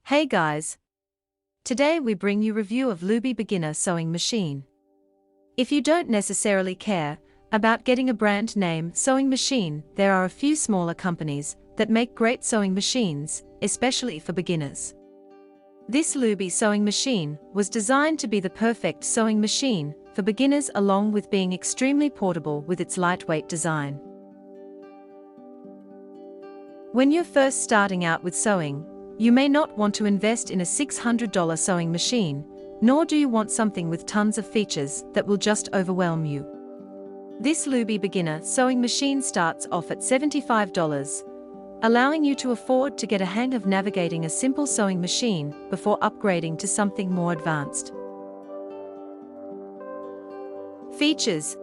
Hey guys! Today we bring you review of Luby beginner sewing machine. If you don't necessarily care about getting a brand name sewing machine, there are a few smaller companies that make great sewing machines, especially for beginners. This Luby sewing machine was designed to be the perfect sewing machine for beginners, along with being extremely portable with its lightweight design. When you're first starting out with sewing, you may not want to invest in a $600 sewing machine, nor do you want something with tons of features that will just overwhelm you. This Luby beginner sewing machine starts off at $75, allowing you to afford to get a hang of navigating a simple sewing machine before upgrading to something more advanced. Features.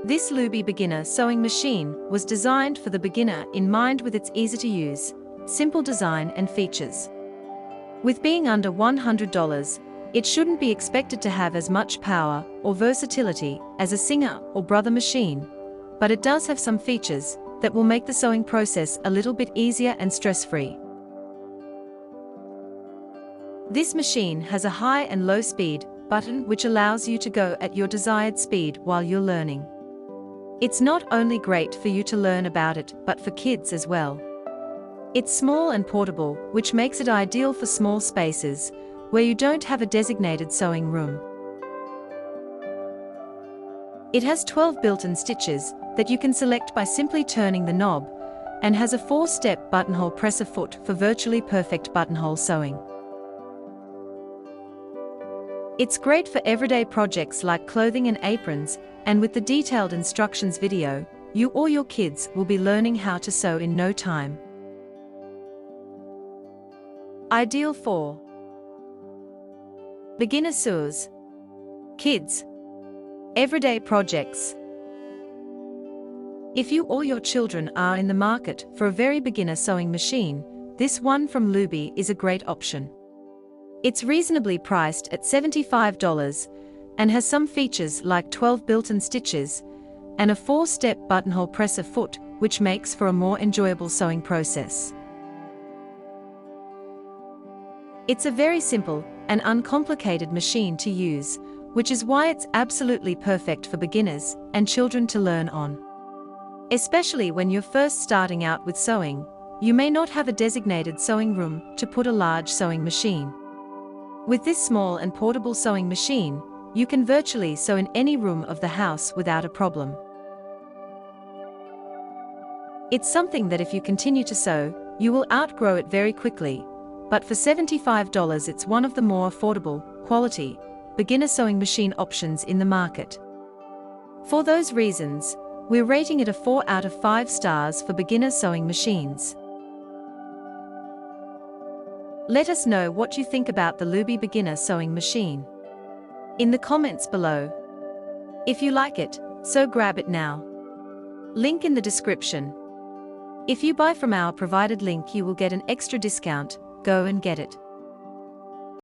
This Luby beginner sewing machine was designed for the beginner in mind with its easy-to-use, simple design and features. With being under $100, it shouldn't be expected to have as much power or versatility as a Singer or Brother machine, but it does have some features that will make the sewing process a little bit easier and stress-free. This machine has a high and low speed button which allows you to go at your desired speed while you're learning. It's not only great for you to learn about it, but for kids as well. It's small and portable, which makes it ideal for small spaces where you don't have a designated sewing room. It has 12 built-in stitches that you can select by simply turning the knob, and has a 4-step buttonhole presser foot for virtually perfect buttonhole sewing. It's great for everyday projects like clothing and aprons, and with the detailed instructions video, you or your kids will be learning how to sew in no time. Ideal for beginner sewers, kids, everyday projects. If you or your children are in the market for a very beginner sewing machine, this one from Luby is a great option. It's reasonably priced at $75 and has some features like 12 built-in stitches and a 4-step buttonhole presser foot, which makes for a more enjoyable sewing process. It's a very simple and uncomplicated machine to use, which is why it's absolutely perfect for beginners and children to learn on. Especially when you're first starting out with sewing, you may not have a designated sewing room to put a large sewing machine. With this small and portable sewing machine, you can virtually sew in any room of the house without a problem. It's something that if you continue to sew, you will outgrow it very quickly. But for $75, it's one of the more affordable, quality, beginner sewing machine options in the market. For those reasons, we're rating it a 4 out of 5 stars for beginner sewing machines. Let us know what you think about the Luby beginner sewing machine in the comments below. If you like it, so grab it now. Link in the description. If you buy from our provided link, you will get an extra discount. Go and get it.